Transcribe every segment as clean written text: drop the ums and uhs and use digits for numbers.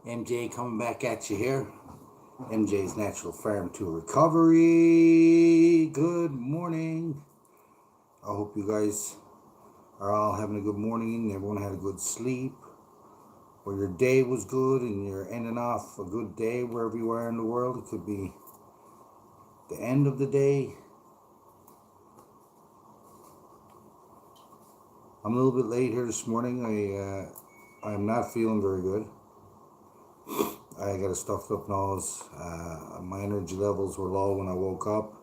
MJ coming back at you here. MJ's Natural Farm to Recovery. Good morning. I hope you guys are all having a good morning. Everyone had a good sleep. Or your day was good and you're ending off a good day wherever you are in the world. It could be the end of the day. I'm a little bit late here this morning. I'm not feeling very good. I got a stuffed up nose. My energy levels were low when I woke up.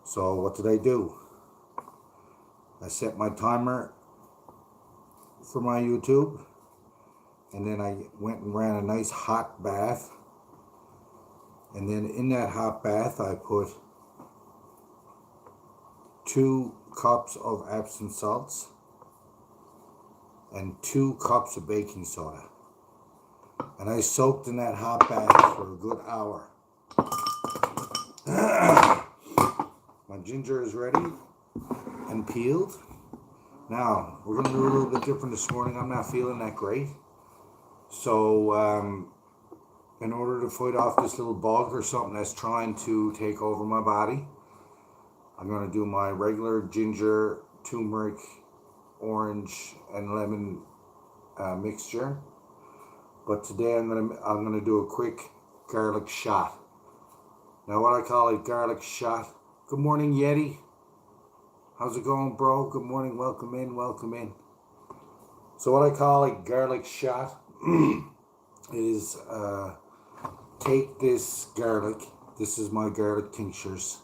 So what did I do? I set my timer for my YouTube. And then I went and ran a nice hot bath. And then in that hot bath, I put 2 cups of Epsom salts and 2 cups of baking soda. And I soaked in that hot bath for a good hour. My ginger is ready and peeled. Now, we're going to do a little bit different this morning. I'm not feeling that great. So, in order to fight off this little bug or something that's trying to take over my body, I'm going to do my regular ginger, turmeric, orange, and lemon mixture. But today I'm gonna do a quick garlic shot. Now what I call a garlic shot. Good morning, Yeti. How's it going, bro? Good morning. Welcome in. Welcome in. So what I call a garlic shot is take this garlic. This is my garlic tinctures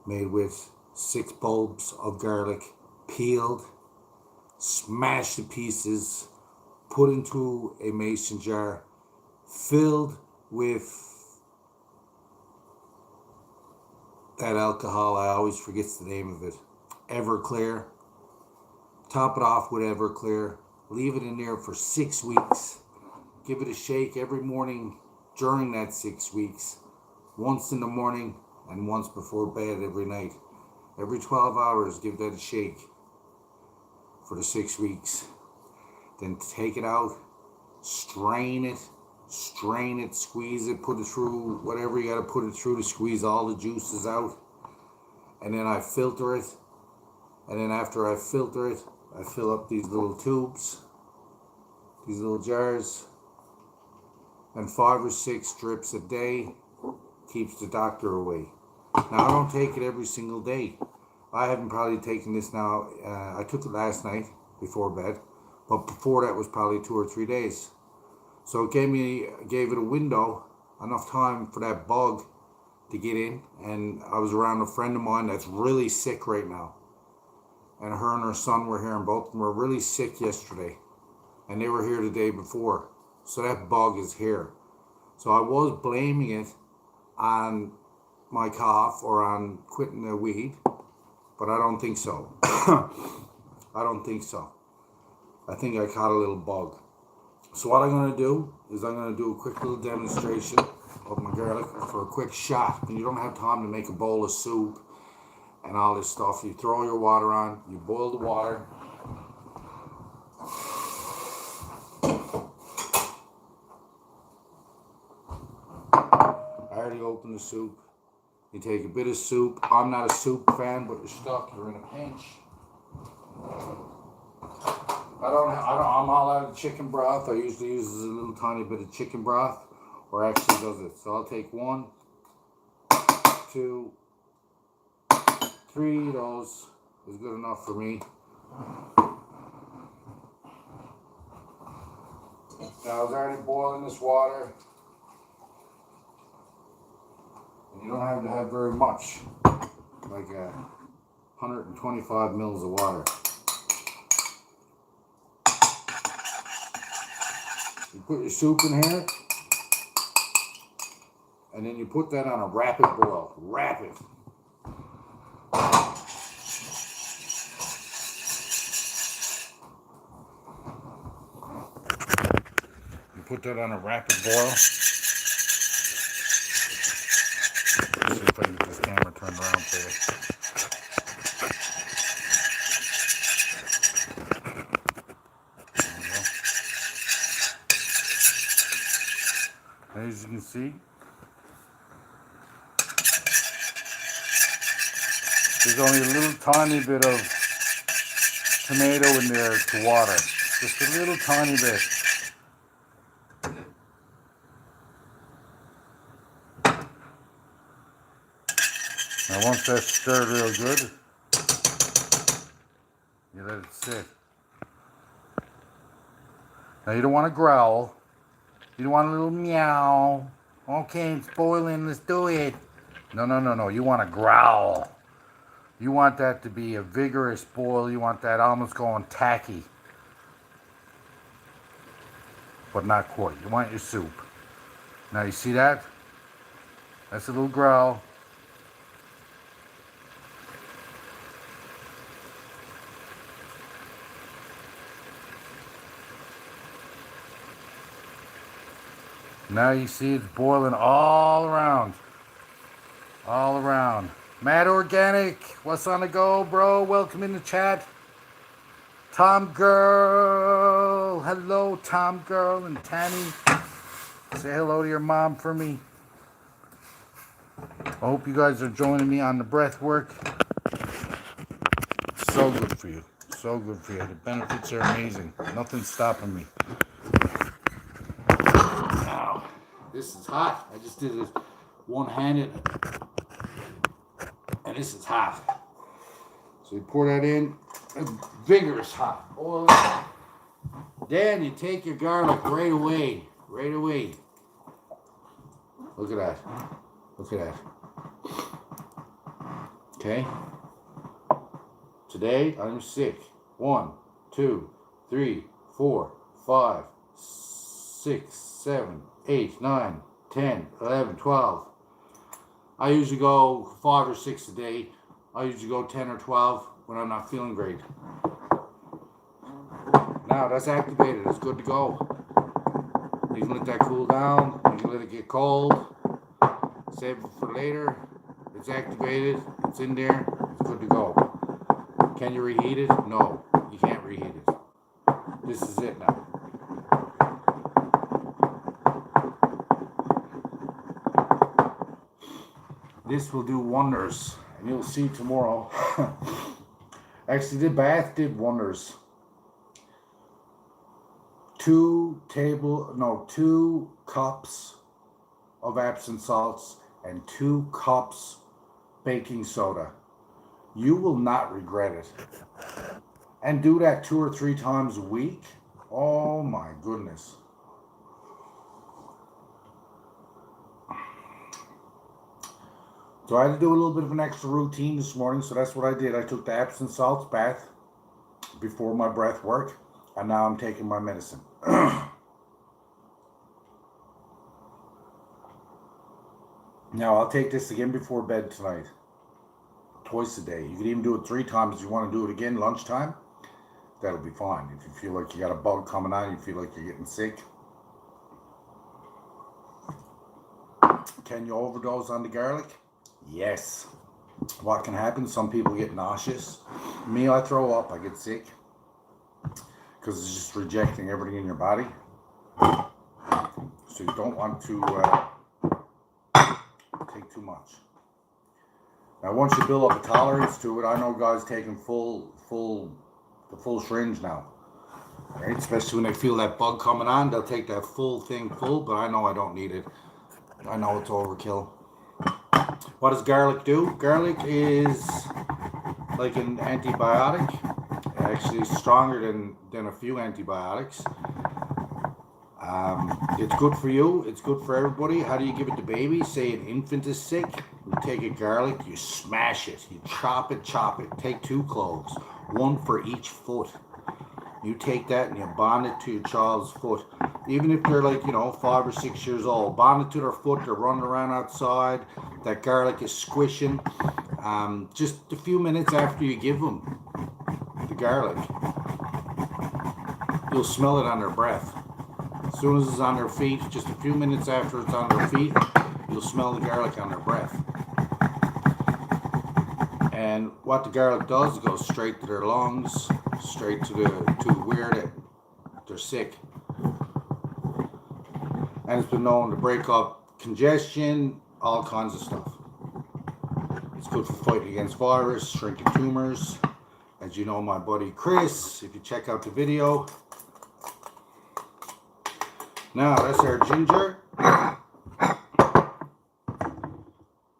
made with 6 bulbs of garlic peeled, smashed to pieces, put into a mason jar, filled with that alcohol. I always forget the name of it. Everclear. Top it off with Everclear. Leave it in there for 6 weeks. Give it a shake every morning during that 6 weeks. Once in the morning and once before bed every night. Every 12 hours, give that a shake for the 6 weeks. Then take it out, strain it, squeeze it, put it through whatever you got to put it through to squeeze all the juices out. And then I filter it. And then after I filter it, I fill up these little tubes, these little jars. And 5 or 6 drips a day keeps the doctor away. Now, I don't take it every single day. I haven't probably taken this now. I took it last night before bed. But before that was probably 2 or 3 days. So it gave it a window, enough time for that bug to get in. And I was around a friend of mine that's really sick right now. And her and her son were here, and both of them were really sick yesterday. And they were here the day before. So that bug is here. So I was blaming it on my cough or on quitting the weed. But I don't think so. I don't think so. I think I caught a little bug. So what I'm going to do is I'm going to do a quick little demonstration of my garlic for a quick shot. And you don't have time to make a bowl of soup and all this stuff. You throw your water on, you boil the water. I already opened the soup. You take a bit of soup. I'm not a soup fan, but you're stuck. You're in a pinch. I'm all out of chicken broth. I usually use a little tiny bit of chicken broth, or actually does it. So I'll take 1, 2, 3 of those is good enough for me. Now I was already boiling this water. And you don't have to have very much, like 125 mils of water. You put your soup in here, and then you put that on a rapid boil. Rapid. You put that on a rapid boil. Let's see if I can get this camera turned around for you. As you can see, there's only a little tiny bit of tomato in there to water. Just a little tiny bit. Now once that's stirred real good, you let it sit. Now you don't want to growl. You don't want a little meow. Okay, it's boiling, let's do it. No, no, no, no. You want to growl. You want that to be a vigorous boil. You want that almost going tacky. But not quite. You want your soup. Now you see that? That's a little growl. Now you see it's boiling all around. All around. Mad Organic, what's on the go, bro? Welcome in the chat. Tom Girl. Hello, Tom Girl and Tammy. Say hello to your mom for me. I hope you guys are joining me on the breath work. So good for you. So good for you. The benefits are amazing. Nothing's stopping me. Now, this is hot. I just did it one-handed. And this is hot. So you pour that in. Vigorous hot oil. Then you take your garlic right away. Right away. Look at that. Look at that. Okay. Today I'm sick. 1, 2, 3, 4, 5, 6, 7, 8, 9, 10, 11, 12. I usually go 5 or 6 a day. I usually go 10 or 12 when I'm not feeling great. Now that's activated. It's good to go. You can let that cool down. You can let it get cold. Save it for later. It's activated. It's in there. It's good to go. Can you reheat it? No, you can't reheat it. This is it now. This will do wonders, and you'll see tomorrow. Actually, the bath did wonders. 2 cups of Epsom salts and 2 cups baking soda. You will not regret it. And do that 2 or 3 times a week. Oh my goodness. So I had to do a little bit of an extra routine this morning, so that's what I did. I took the Epsom salts bath before my breath work, and now I'm taking my medicine. Now I'll take this again before bed tonight. Twice a day. You can even do it 3 times if you want to do it again lunchtime. That'll be fine. If you feel like you got a bug coming on, you feel like you're getting sick. Can you overdose on the garlic? Yes. What can happen? Some people get nauseous. Me, I throw up. I get sick. Because it's just rejecting everything in your body. So you don't want to take too much. Now once you build up a tolerance to it, I know guys taking the full syringe now. Right? Especially when they feel that bug coming on, they'll take that full thing full, but I know I don't need it. I know it's overkill. What does garlic do? Garlic is like an antibiotic. Actually stronger than a few antibiotics. It's good for you. It's good for everybody. How do you give it to babies? Say an infant is sick. You take a garlic, you smash it. You chop it. Take 2 cloves, 1 for each foot. You take that and you bond it to your child's foot. Even if they're like, 5 or 6 years old, bond it to their foot. They're running around outside. That garlic is squishing. Just a few minutes after you give them the garlic, you'll smell it on their breath. As soon as it's on their feet, just a few minutes after it's on their feet, you'll smell the garlic on their breath. And what the garlic does, it goes straight to their lungs, straight to where they're sick. And it's been known to break up congestion, all kinds of stuff. It's good for fighting against virus, shrinking tumors. As you know, my buddy Chris, if you check out the video. Now, that's our ginger.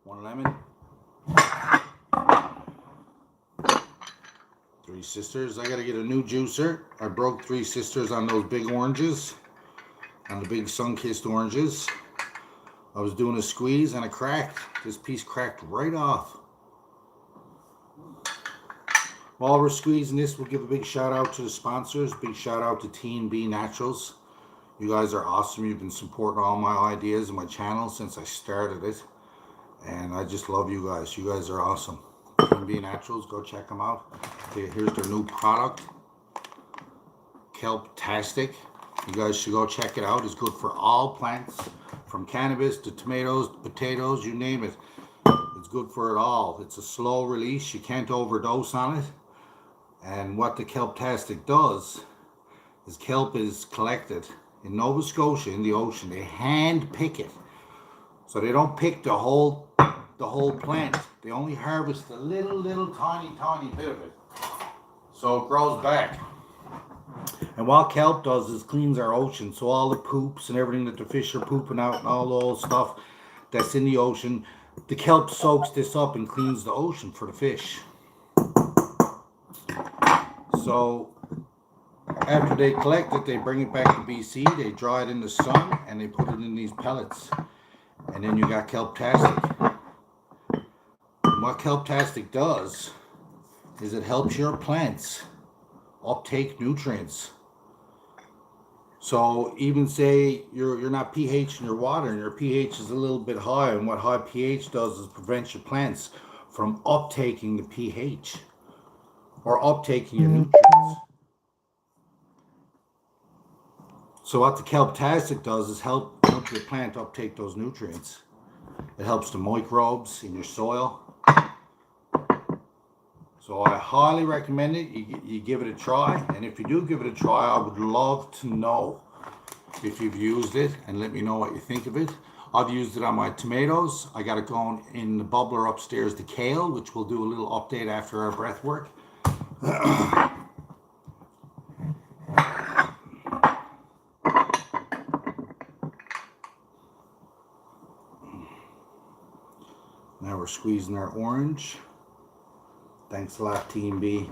1 lemon. 3 sisters. I gotta get a new juicer. I broke 3 sisters on those big oranges, on the big sun-kissed oranges. I was doing a squeeze and it cracked. This piece cracked right off. While we're squeezing this, we'll give a big shout out to the sponsors. Big shout out to T&B Naturals. You guys are awesome. You've been supporting all my ideas and my channel since I started it. And I just love you guys. You guys are awesome. T&B Naturals, go check them out. Here's their new product, Kelp-tastic. You guys should go check it out. It's good for all plants, from cannabis to tomatoes, to potatoes, you name it. It's good for it all. It's a slow release. You can't overdose on it. And what the Kelp-tastic does is kelp is collected in Nova Scotia in the ocean. They hand pick it. So they don't pick the whole plant. They only harvest a little tiny bit of it. So it grows back. And what kelp does is cleans our ocean. So all the poops and everything that the fish are pooping out and all the old stuff that's in the ocean, the kelp soaks this up and cleans the ocean for the fish. So after they collect it, they bring it back to BC, they dry it in the sun, and they put it in these pellets. And then you got Kelp-tastic. And what Kelp-tastic does is it helps your plants uptake nutrients. So even say you're not pH in your water and your pH is a little bit high, and what high pH does is prevent your plants from uptaking the pH or uptaking your nutrients. So what the Kelp-tastic does is help your plant uptake those nutrients. It helps the microbes in your soil. So I highly recommend it. You give it a try. And if you do give it a try, I would love to know if you've used it and let me know what you think of it. I've used it on my tomatoes. I got it going in the bubbler upstairs, the kale, which we'll do a little update after our breath work. Now we're squeezing our orange. Thanks a lot, Team B.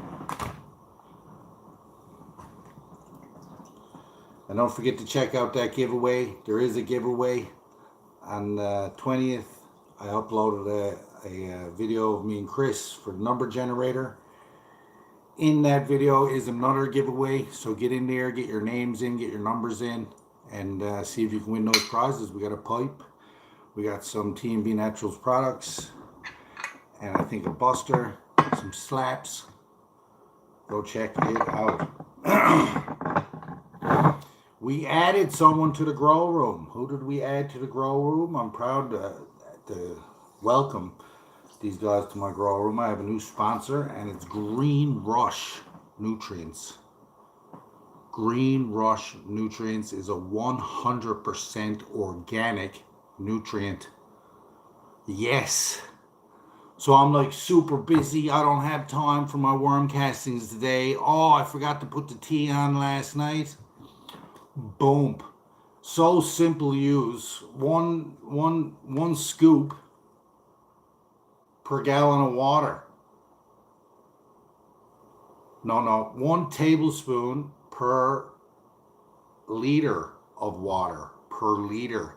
And don't forget to check out that giveaway. There is a giveaway. On the 20th, I uploaded a video of me and Chris for the number generator. In that video is another giveaway. So get in there, get your names in, get your numbers in, and see if you can win those prizes. We got a pipe. We got some T&B Naturals products. And I think a buster. Some slaps. Go check it out. We added someone to the grow room. Who did we add to the grow room? I'm proud to welcome these guys to my grow room. I have a new sponsor, and it's Green Rush Nutrients. Green Rush Nutrients is a 100% organic nutrient. Yes. So I'm like super busy. I don't have time for my worm castings today. Oh, I forgot to put the tea on last night. Boom. So simple to use. One scoop per gallon of water. No. 1 tablespoon per liter of water. Per liter.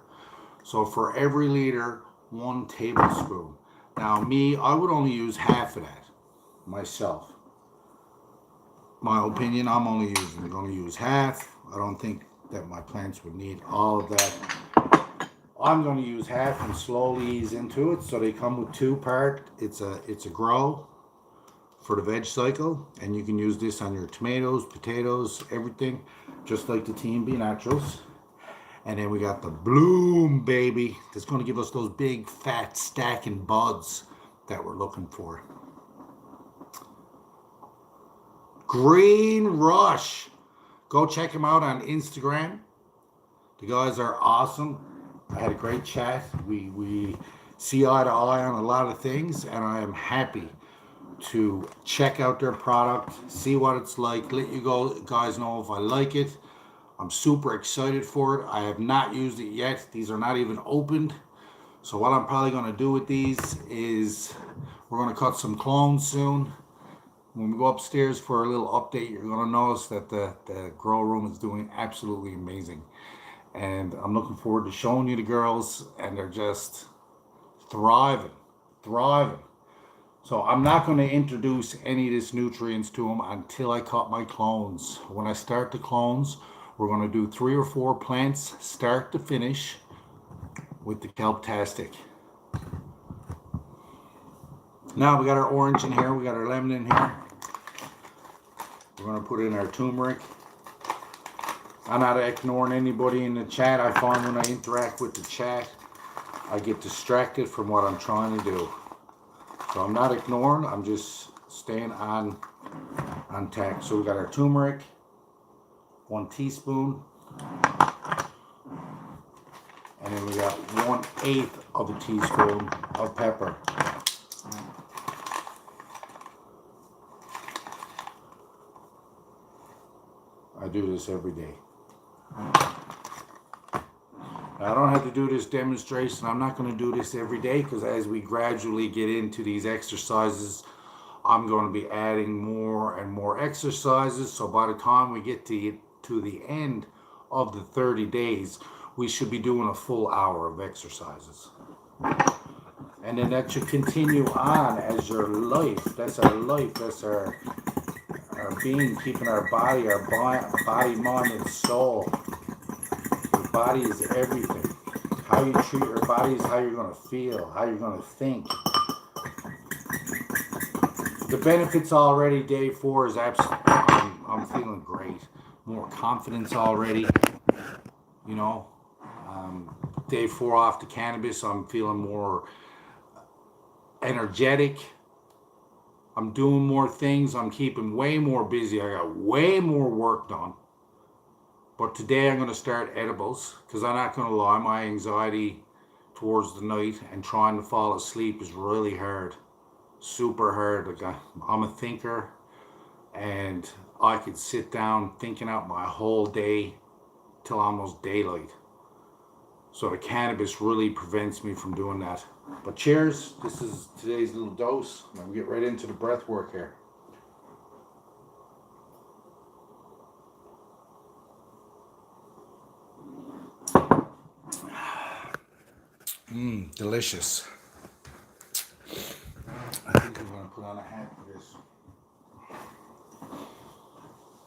So for every liter, 1 tablespoon. Now me, I would only use half of that myself. My opinion, I'm only going to use half. I don't think that my plants would need all of that. I'm going to use half and slowly ease into it. So they come with 2 part. It's a grow for the veg cycle, and you can use this on your tomatoes, potatoes, everything, just like the T&B Naturals. And then we got the Bloom, baby. That's going to give us those big, fat, stacking buds that we're looking for. Green Rush. Go check them out on Instagram. The guys are awesome. I had a great chat. We see eye to eye on a lot of things, and I am happy to check out their product, see what it's like, let you guys know if I like it. I'm super excited for it. I have not used it yet. These are not even opened. So what I'm probably going to do with these is we're going to cut some clones soon. When we go upstairs for a little update, you're going to notice that the grow room is doing absolutely amazing. And I'm looking forward to showing you the girls, and they're just thriving, thriving. So I'm not going to introduce any of these nutrients to them until I cut my clones. When I start the clones, we're going to do 3 or 4 plants, start to finish, with the Kelptastic. Now we got our orange in here, we got our lemon in here. We're going to put in our turmeric. I'm not ignoring anybody in the chat. I find when I interact with the chat, I get distracted from what I'm trying to do. So I'm not ignoring, I'm just staying on tack. So we got our turmeric, 1 teaspoon. And then we got 1/8 of a teaspoon of pepper. I do this every day. Now, I don't have to do this demonstration. I'm not going to do this every day because as we gradually get into these exercises, I'm going to be adding more and more exercises. So by the time we get to the end of the 30 days, we should be doing a full hour of exercises. And then that should continue on as your life. That's our life. That's our being, keeping our body, mind, and soul. Your body is everything. How you treat your body is how you're going to feel, how you're going to think. The benefits already, day 4 is absolutely, I'm feeling great. More confidence already, you know. Day 4 off the cannabis, I'm feeling more energetic. I'm doing more things. I'm keeping way more busy. I got way more work done. But today I'm going to start edibles because I'm not going to lie, my anxiety towards the night and trying to fall asleep is really hard. Super hard. Like I'm a thinker, and I could sit down thinking out my whole day till almost daylight. So the cannabis really prevents me from doing that. But cheers. This is today's little dose. I'm going to get right into the breath work here. Delicious. I think I'm going to put on a hat for this.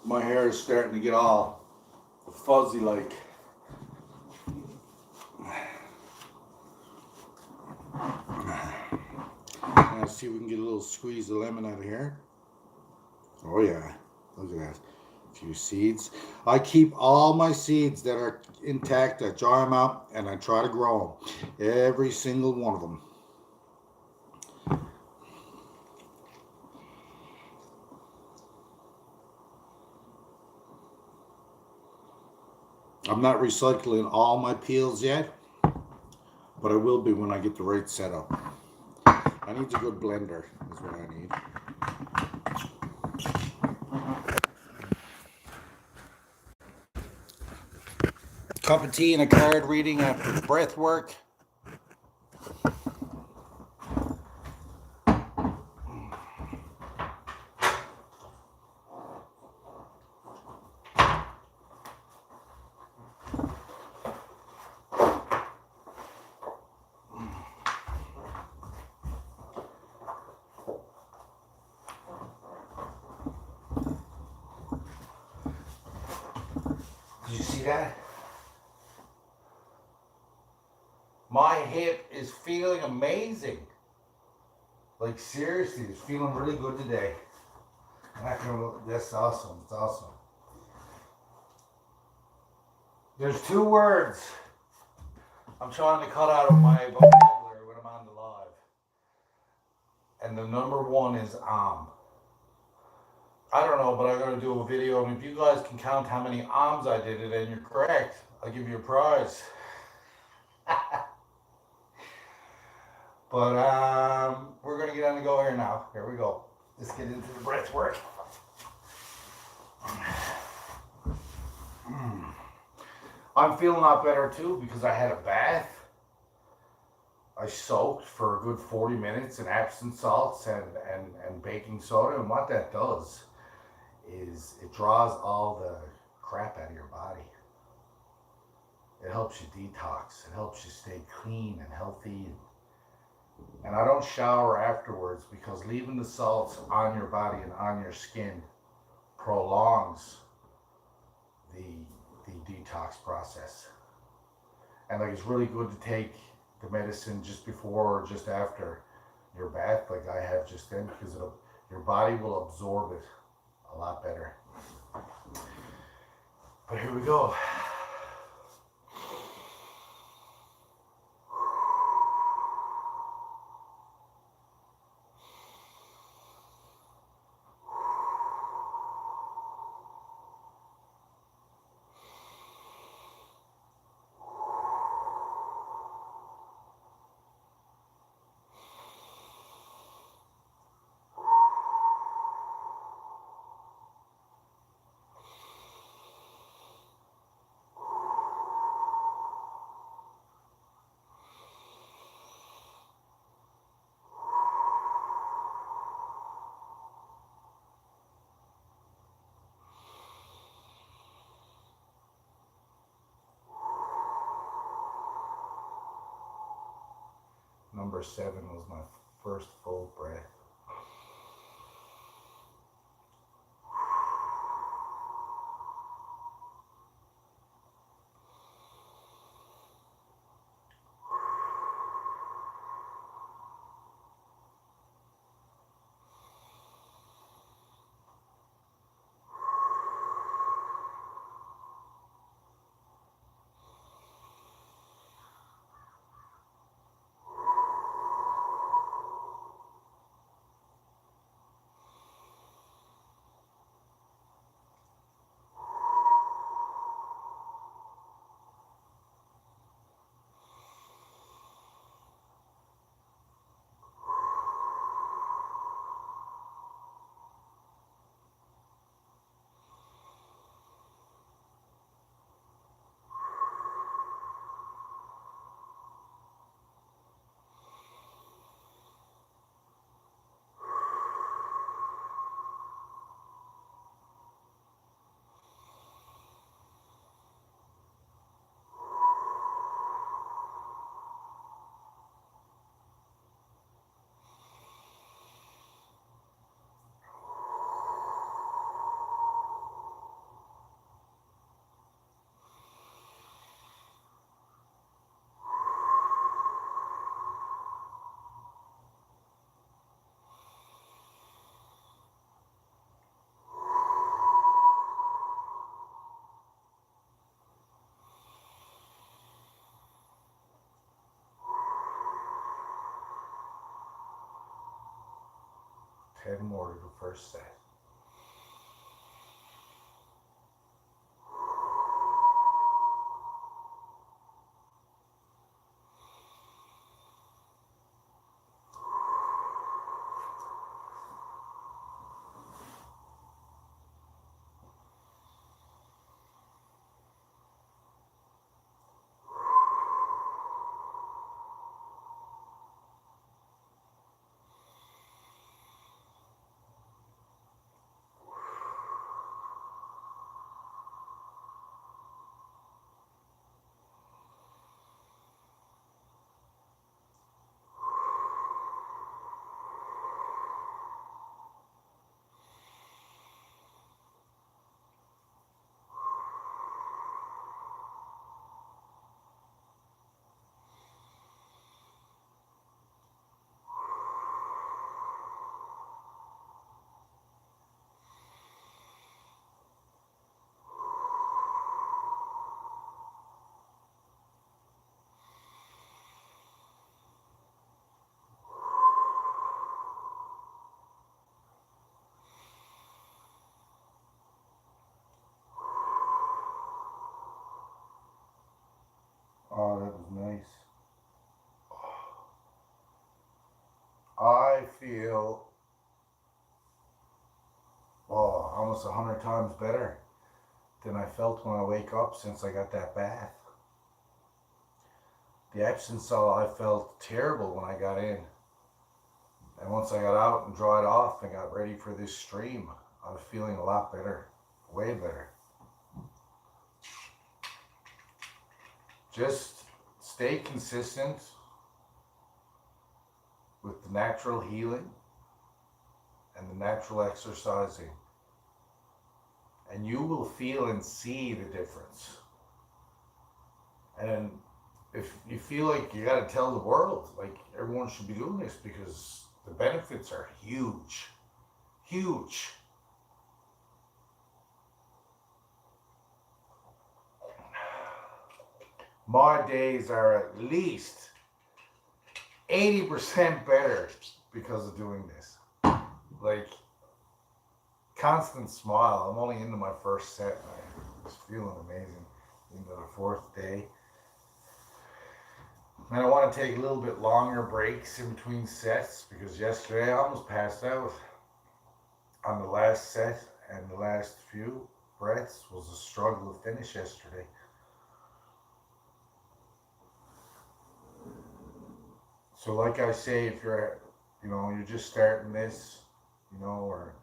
My hair is starting to get all fuzzy like. Now see if we can get a little squeeze of lemon out of here. Oh yeah, look at that. A few seeds. I keep all my seeds that are intact. I dry them out and I try to grow them. Every single one of them. I'm not recycling all my peels yet, but I will be when I get the right setup. I need a good blender, is what I need. Cup of tea and a card reading after breath work. Did you see that? My hip is feeling amazing. Like seriously, it's feeling really good today. That's awesome. It's awesome. There's 2 words I'm trying to cut out of my vocabulary when I'm on the live. And the number 1 is I don't know, but I'm going to do a video, and if you guys can count how many ahms I did it, and you're correct, I'll give you a prize. But we're gonna get on the go here now. Here we go. Let's get into the breath work. I'm feeling a lot better too because I had a bath. I soaked for a good 40 minutes in Epsom salts and baking soda, and what that does is it draws all the crap out of your body. It helps you detox. It helps you stay clean and healthy. And I don't shower afterwards because leaving the salts on your body and on your skin prolongs the detox process. And like it's really good to take the medicine just before or just after your bath, like I have just then, because your body will absorb it a lot better. But here we go. Number 7 was my first full breath. Ten more to the first set. Oh, that was nice. I feel, oh, almost 100 times better than I felt when I wake up since I got that bath. The Epsom salt, I felt terrible when I got in. And once I got out and dried off and got ready for this stream, I was feeling a lot better. Way better. Just stay consistent with the natural healing and the natural exercising. And you will feel and see the difference. And if you feel like you got to tell the world, like everyone should be doing this because the benefits are huge. Huge. My days are at least 80% better because of doing this. Like, constant smile. I'm only into my first set. I was feeling amazing into the fourth day. And I want to take a little bit longer breaks in between sets because yesterday I almost passed out on the last set, and the last few breaths was a struggle to finish yesterday. So like I say, if you're, you're just starting this, or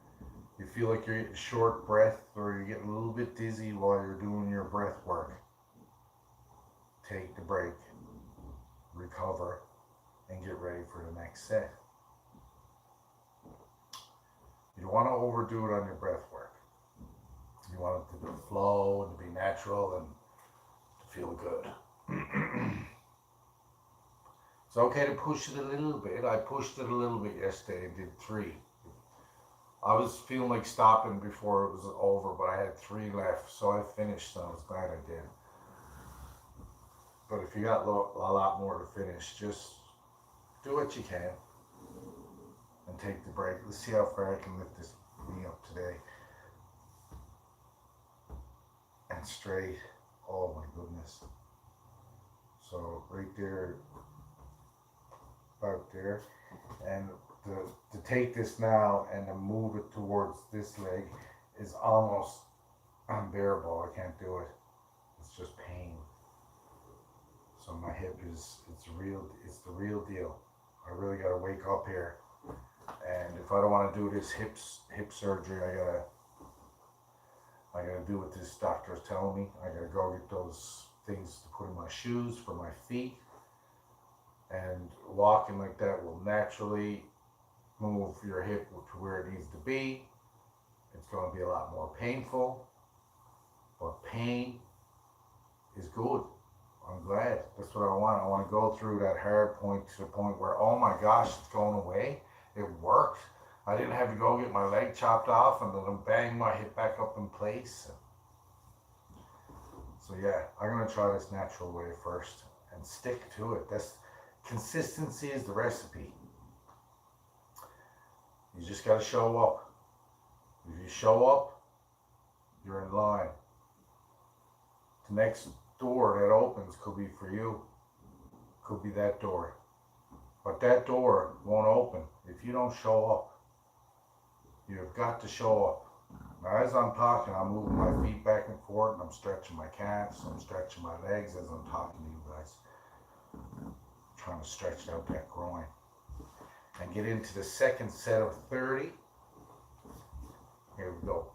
you feel like you're getting short breath or you're getting a little bit dizzy while you're doing your breath work, take the break, recover, and get ready for the next set. You don't want to overdo it on your breath work. You want it to flow and to be natural and to feel good. It's okay to push it a little bit. I pushed it a little bit yesterday and did 3. I was feeling like stopping before it was over, but I had 3 left, so I finished, and I was glad I did. But if you got a lot more to finish, just do what you can and take the break. Let's see how far I can lift this knee up today. And straight. Oh my goodness. So right there, about there. And to take this now and to move it towards this leg is almost unbearable. I can't do it. It's just pain. So my hip it's the real deal. I really gotta wake up here. And if I don't want to do this hip surgery, I gotta do what this doctor is telling me. I gotta go get those things to put in my shoes for my feet. And walking like that will naturally move your hip to where it needs to be. It's going to be a lot more painful, but pain is good. I'm glad. That's what I want. I want to go through that hard point to the point where, oh my gosh, it's going away. It worked. I didn't have to go get my leg chopped off and then bang my hip back up in place. So yeah, I'm going to try this natural way first and stick to it. Consistency is the recipe. You just got to show up. If you show up, you're in line. The next door that opens could be for you. Could be that door. But that door won't open if you don't show up. You've got to show up. Now, as I'm talking, I'm moving my feet back and forth, and I'm stretching my calves, I'm stretching my legs as I'm talking to you guys. Trying to stretch out that groin. And get into the second set of 30. Here we go.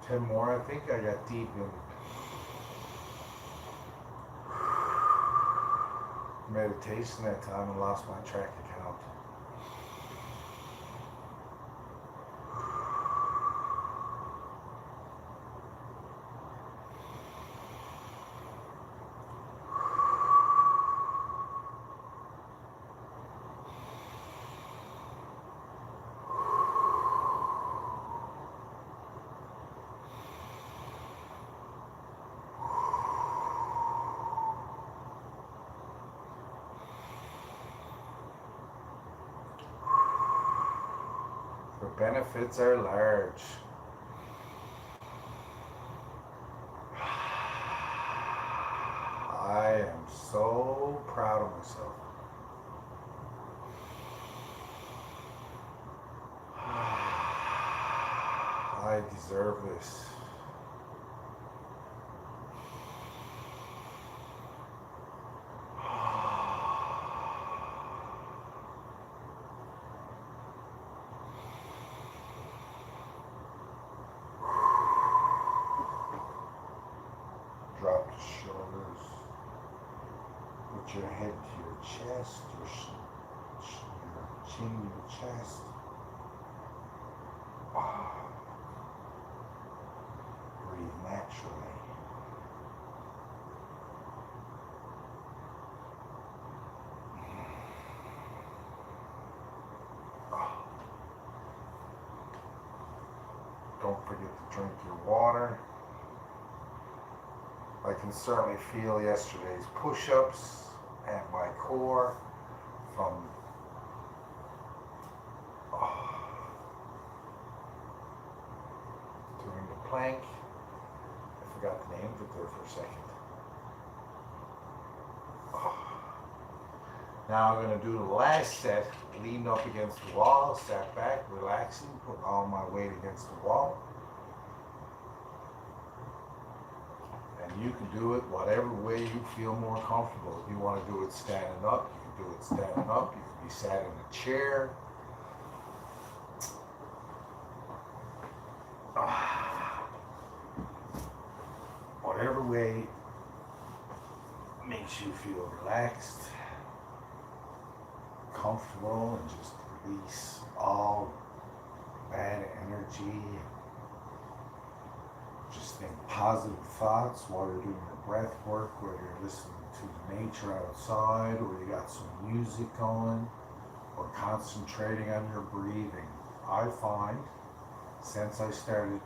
10 more. I think I got deep in meditation that time and lost my track account. The benefits are large. I am so proud of myself. I deserve this. Drop the shoulders. Put your head to your chest, your chin to your chest. Breathe naturally. Don't forget to drink your water. I can certainly feel yesterday's push-ups and my core from doing the plank. I forgot the name of it there for a second. Now I'm going to do the last set, leaned up against the wall, sat back, relaxing, putting all my weight against the wall. And you can do it whatever way you feel more comfortable. If you want to do it standing up, you can do it standing up. You can be sat in a chair. Whatever way makes you feel relaxed, comfortable, and just release all bad energy. Just think positive thoughts while you're doing your breath work, whether you're listening to the nature outside, or you got some music going, or concentrating on your breathing. I find since I started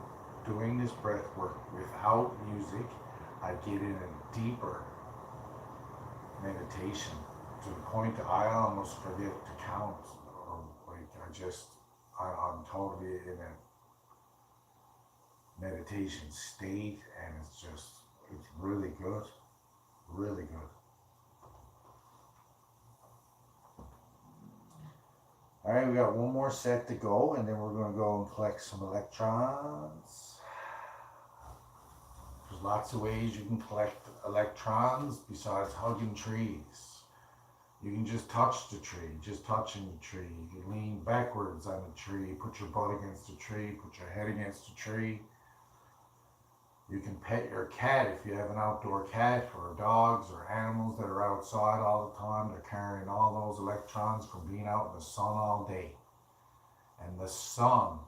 doing this breath work without music, I get in a deeper meditation to the point that I almost forget to count. Or like I'm totally in a meditation state, and it's really good, really good. All right, we got one more set to go, and then we're going to go and collect some electrons. There's lots of ways you can collect electrons besides hugging trees. You can just touch the tree, just touching the tree. You can lean backwards on the tree, put your butt against the tree, put your head against the tree. You can pet your cat if you have an outdoor cat, or dogs or animals that are outside all the time. They're carrying all those electrons from being out in the sun all day. And the sun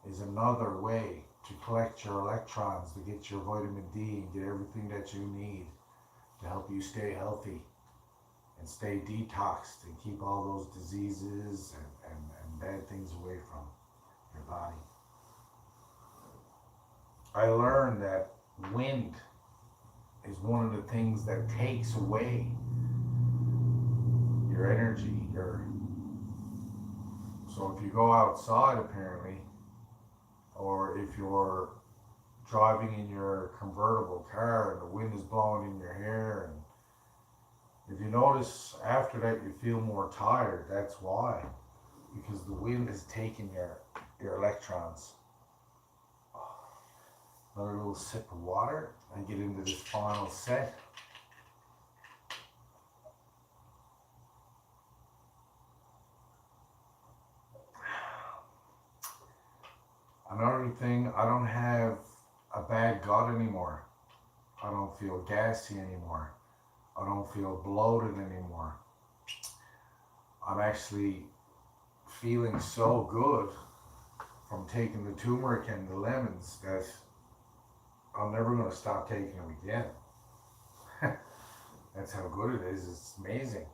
is another way to collect your electrons, to get your vitamin D and get everything that you need to help you stay healthy and stay detoxed and keep all those diseases and bad things away from your body. I learned that wind is one of the things that takes away your energy. So if you go outside, apparently, or if you're driving in your convertible car and the wind is blowing in your hair, and if you notice after that you feel more tired, that's why. Because the wind is taking your electrons. Another little sip of water and get into this final set. Another thing, I don't have a bad gut anymore. I don't feel gassy anymore. I don't feel bloated anymore. I'm actually feeling so good from taking the turmeric and the lemons that I'm never going to stop taking them again. That's how good it is. It's amazing.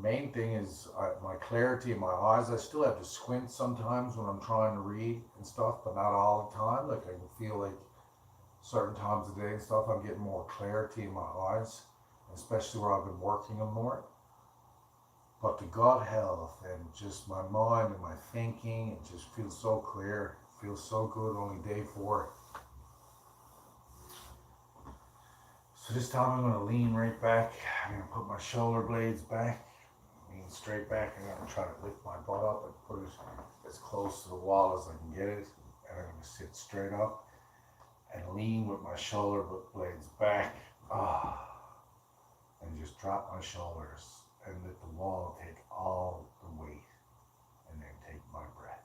Main thing is my clarity in my eyes. I still have to squint sometimes when I'm trying to read and stuff, but not all the time. Like I can feel like certain times of the day and stuff, I'm getting more clarity in my eyes, especially where I've been working them more. But the gut health and just my mind and my thinking, it just feels so clear. It feels so good. Only day 4. So this time I'm going to lean right back. I'm going to put my shoulder blades back. Lean straight back, and I'm going to try to lift my butt up and put it as close to the wall as I can get it. And I'm going to sit straight up and lean with my shoulder blades back. And just drop my shoulders and let the wall take all the weight. And then take my breath.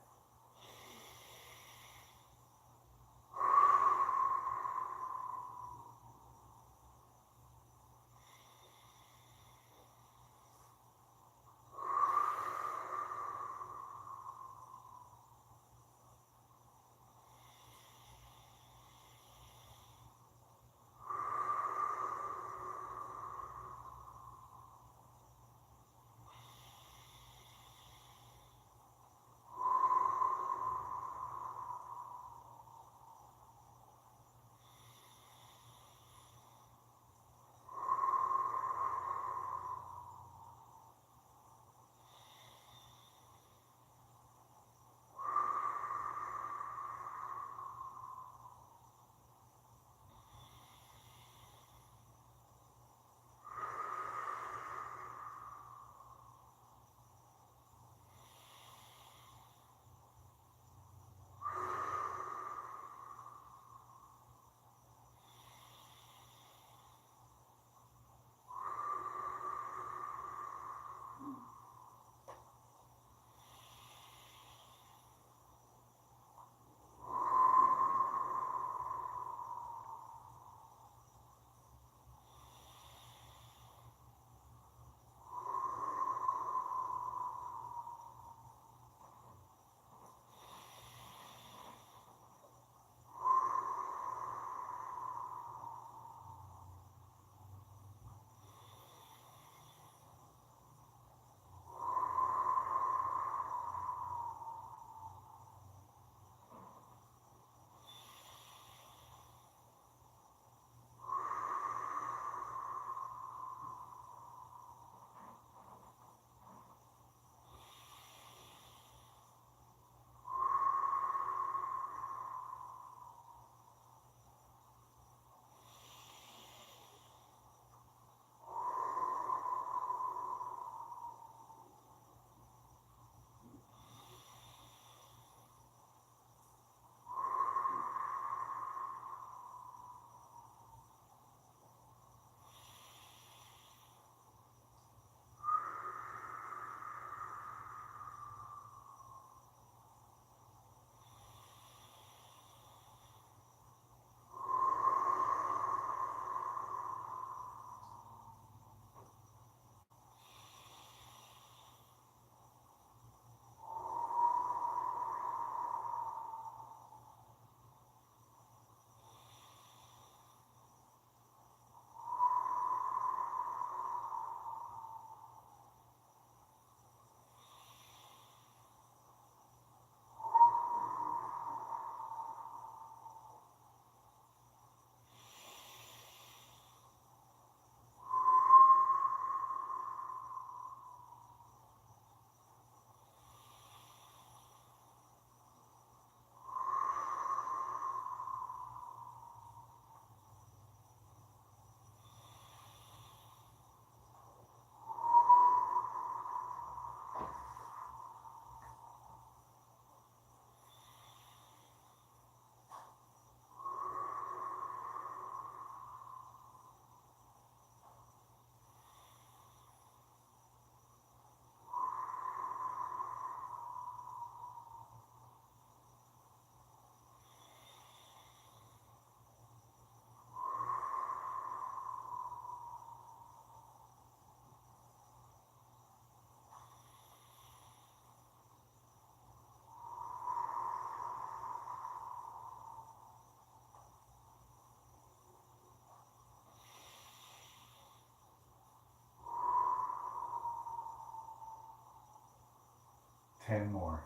10 more.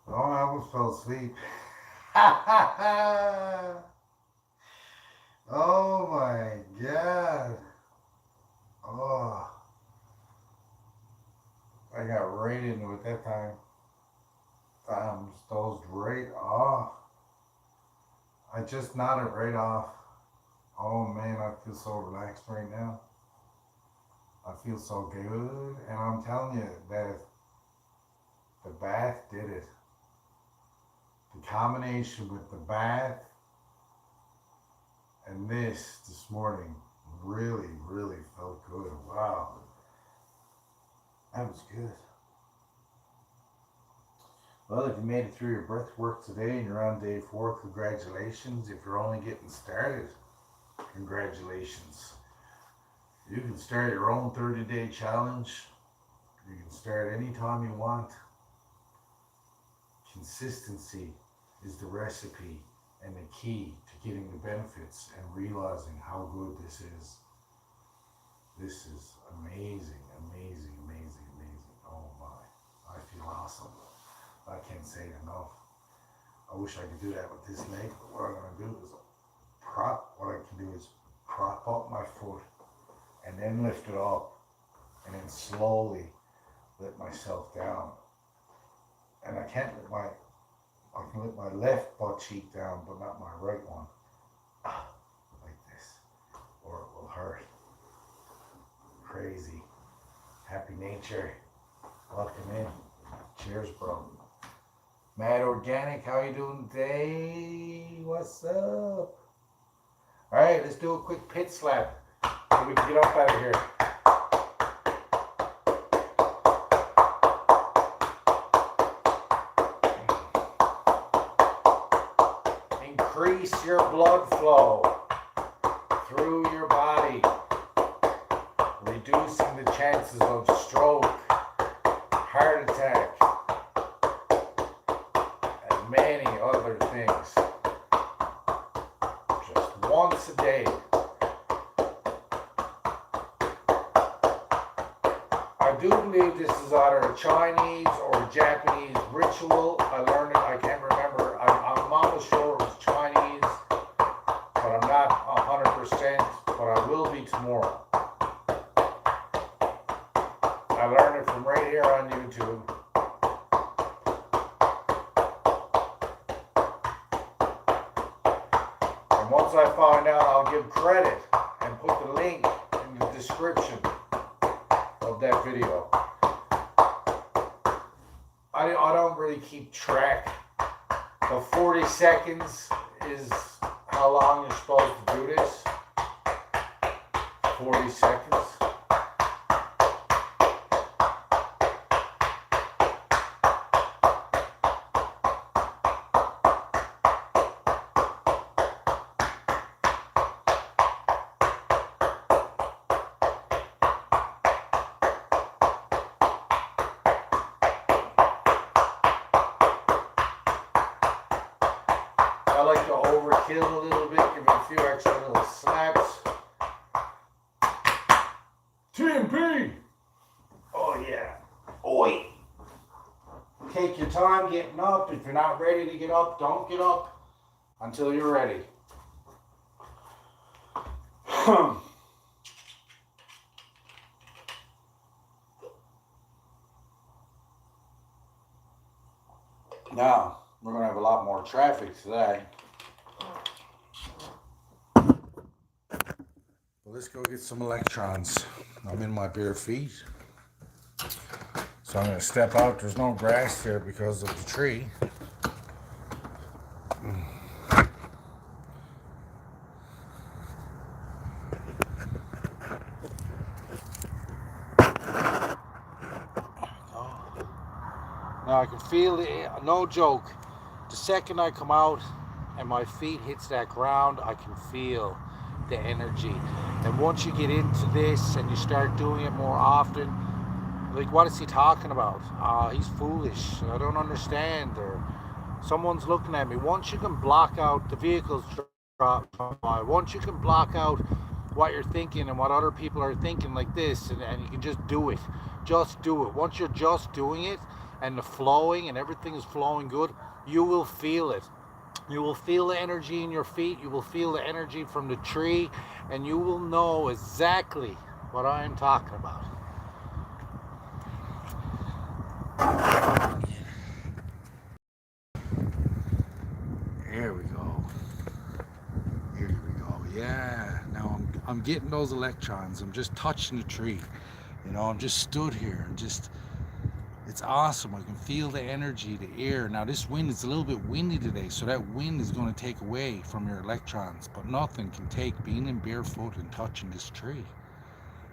Oh, I almost fell asleep. Oh my God. Oh, I got right into it that time. Just dozed right off. I just nodded right off. Oh man, I feel so relaxed right now. I feel so good. And I'm telling you that the bath did it. The combination with the bath and this morning really, really felt good. Wow. That was good. Well, if you made it through your breath work today and you're on day 4, congratulations. If you're only getting started, congratulations. You can start your own 30-day challenge. You can start anytime you want. Consistency is the recipe and the key to getting the benefits and realizing how good this is. This is amazing, amazing, amazing, amazing. Oh my, I feel awesome. I can't say it enough. I wish I could do that with this leg, but what I'm going to do is prop up my foot and then lift it up and then slowly let myself down. And I can let my left butt cheek down, but not my right one. Like this, or it will hurt. Crazy. Happy nature. Welcome in. Cheers, bro. Mad Organic, how you doing today? What's up? Alright, let's do a quick pit slap so we can get up out of here. Increase your blood flow through your body, reducing the chances of stroke, heart attack, and many other things. Just once a day. I do believe this is either a Chinese or a Japanese ritual. I learned it, I can't remember. I'm almost sure it was Chinese, but I'm not 100%, but I will be tomorrow. I learned it from right here on YouTube. And once I find out, I'll give credit and put the link in the description of that video. I don't really keep track, but 40 seconds is how long you're supposed to do this. 40 seconds. like to overkill a little bit, give me a few extra little slaps. TMP! Oh yeah. Oi! Take your time getting up. If you're not ready to get up, don't get up until you're ready. Now, we're going to have a lot more traffic today. Well, let's go get some electrons. I'm in my bare feet. So I'm going to step out. There's no grass here because of the tree. Now I can feel it, no joke. The second I come out and my feet hits that ground, I can feel the energy. And once you get into this and you start doing it more often, like, what is he talking about? He's foolish. I don't understand. Or someone's looking at me. Once you can block out the vehicles drop by, once you can block out what you're thinking and what other people are thinking like this, and you can just do it. Just do it. Once you're just doing it and the flowing and everything is flowing good, you will feel it. You will feel the energy in your feet. You will feel the energy from the tree, and you will know exactly what I am talking about. Here we go. Here we go. Yeah. Now I'm getting those electrons. I'm just touching the tree. You know, I'm just stood here and just, it's awesome. I can feel the energy, the air. Now this wind is a little bit windy today, so that wind is going to take away from your electrons, but nothing can take being in barefoot and touching this tree.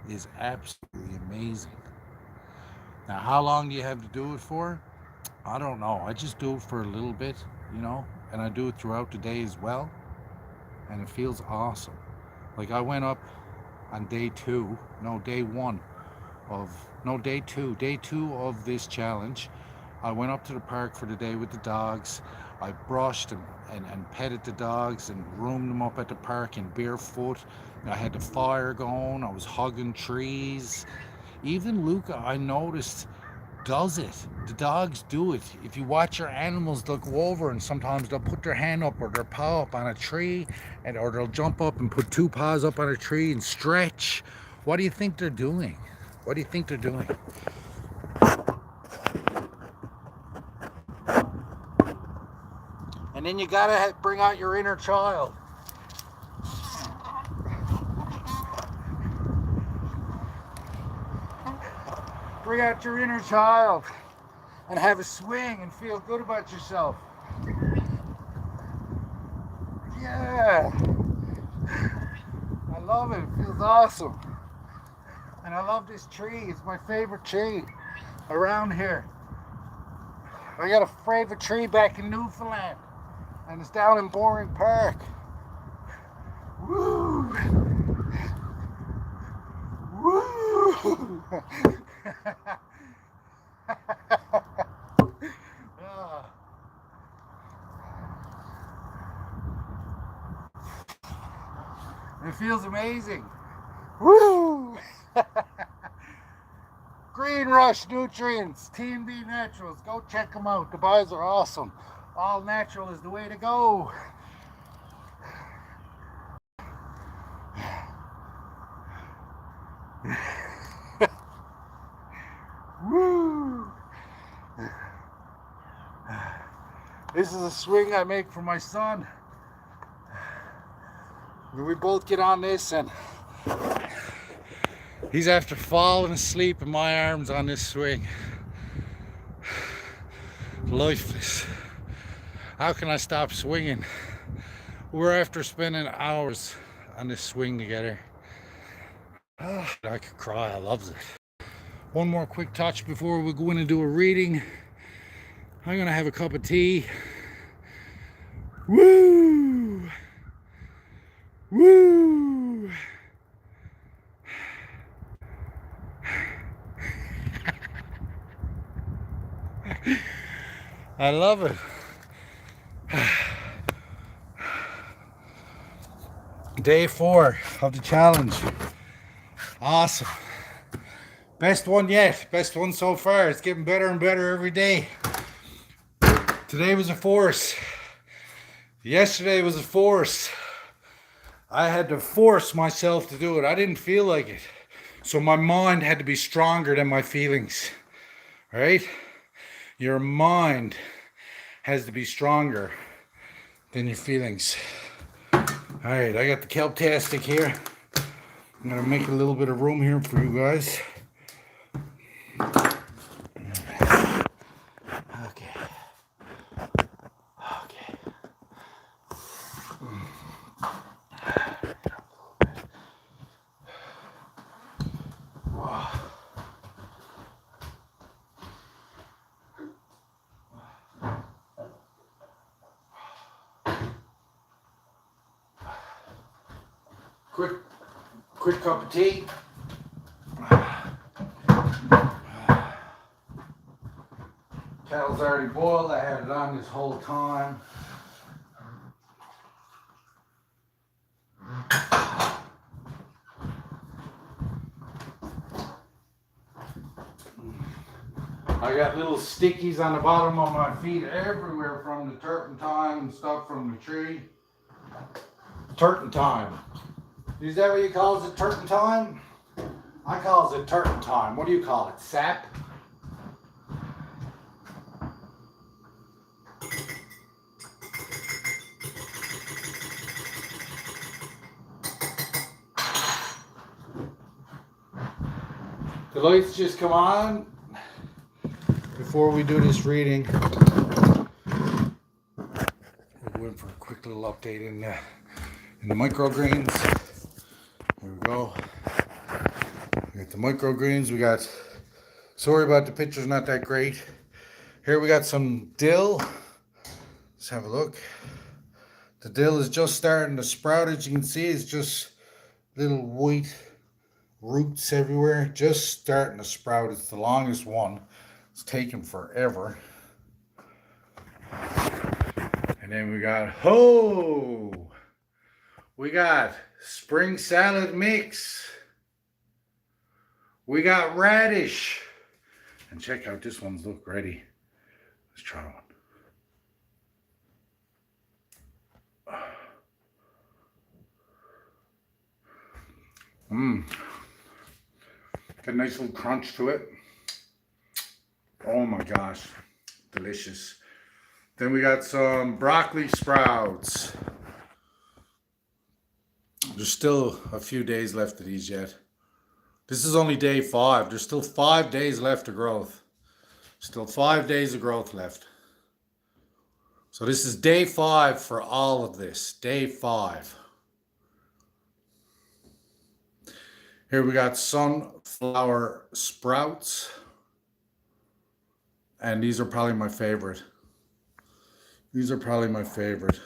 It is absolutely amazing. Now, how long do you have to do it for? I don't know. I just do it for a little bit, you know, and I do it throughout the day as well, and it feels awesome. Like, I went up on day two of this challenge. I went up to the park for the day with the dogs. I brushed and petted the dogs and groomed them up at the park in barefoot. I had the fire going. I was hugging trees. Even Luca, I noticed, does it. The dogs do it. If you watch your animals, they'll go over and sometimes they'll put their hand up or their paw up on a tree, or they'll jump up and put two paws up on a tree and stretch. What do you think they're doing? What do you think they're doing? And then you gotta bring out your inner child. Bring out your inner child and have a swing and feel good about yourself. Yeah. I love it. It feels awesome. And I love this tree. It's my favorite tree around here. I got a favorite tree back in Newfoundland, and it's down in Boring Park. Woo! Woo! It feels amazing. Woo! Green Rush Nutrients, T&B Naturals. Go check them out. The buys are awesome. All natural is the way to go. Woo! This is a swing I make for my son. We both get on this, and he's after falling asleep in my arms on this swing. Lifeless. How can I stop swinging? We're after spending hours on this swing together. I could cry. I love it. One more quick touch before we go in and do a reading. I'm gonna have a cup of tea. Woo! Woo! I love it. Day 4 of the challenge. Awesome. Best one yet. Best one so far. It's getting better and better every day. Today was a force. Yesterday was a force. I had to force myself to do it. I didn't feel like it. So my mind had to be stronger than my feelings. Right? Your mind has to be stronger than your feelings. Alright, I got the Kelptastic here. I'm going to make a little bit of room here for you guys. Okay. Okay. Quick cup of tea. Kettle's already boiled. I had it on this whole time. I got little stickies on the bottom of my feet everywhere from the turpentine and stuff from the tree. Turpentine. Is that what you call it, turpentine? I call it turpentine. What do you call it? Sap? The lights just come on before we do this reading. We're going for a quick little update in the microgreens. Here we go. We got the microgreens. We got, sorry about the picture's not that great. Here we got some dill. Let's have a look. The dill is just starting to sprout. As you can see, it's just little white roots everywhere. Just starting to sprout. It's the longest one. It's taken forever. And then we got, we got spring salad mix. We got radish. And check out this one's look ready. Let's try one. Got a nice little crunch to it. Oh my gosh, delicious. Then we got some broccoli sprouts. There's still a few days left of these yet. This is only day 5. There's still 5 days left of growth. Still 5 days of growth left. So this is day 5 for all of this. Day 5. Here we got sunflower sprouts. And these are probably my favorite. These are probably my favorite.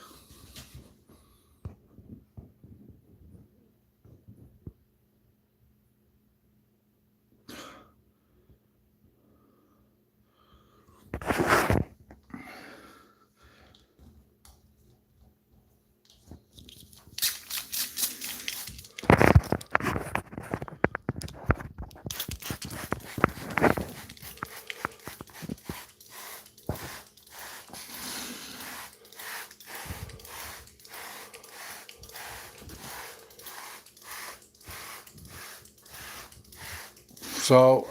So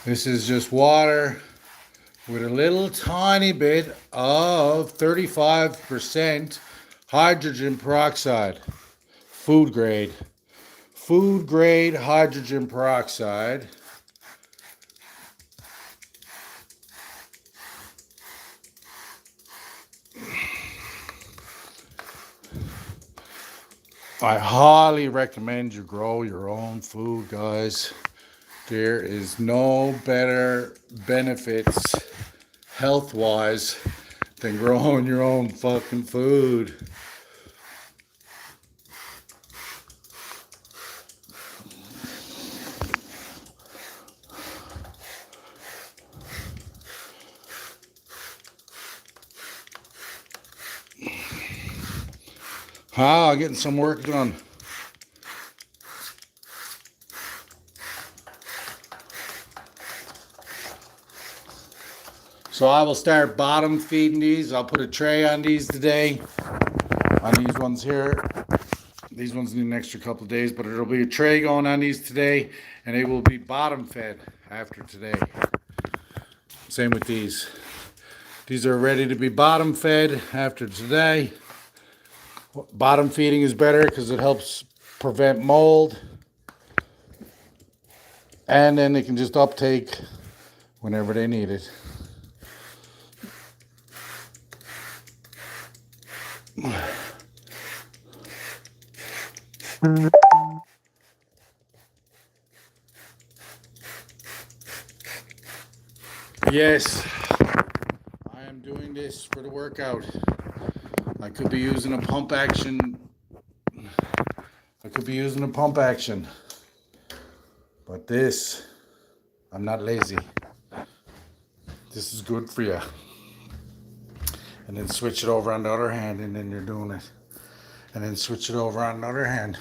this is just water with a little tiny bit of 35% hydrogen peroxide, food grade hydrogen peroxide. I highly recommend you grow your own food, guys. There is no better benefits health-wise than growing your own fucking food. Ah, getting some work done. So I will start bottom feeding these. I'll put a tray on these today. On these ones here. These ones need an extra couple of days, but there'll be a tray going on these today, and they will be bottom fed after today. Same with these. These are ready to be bottom fed after today. Bottom feeding is better because it helps prevent mold. And then they can just uptake whenever they need it. Yes, I am doing this for the workout. I could be using a pump action. But this, I'm not lazy. This is good for you. And then switch it over on the other hand, and then you're doing it. And then switch it over on the other hand.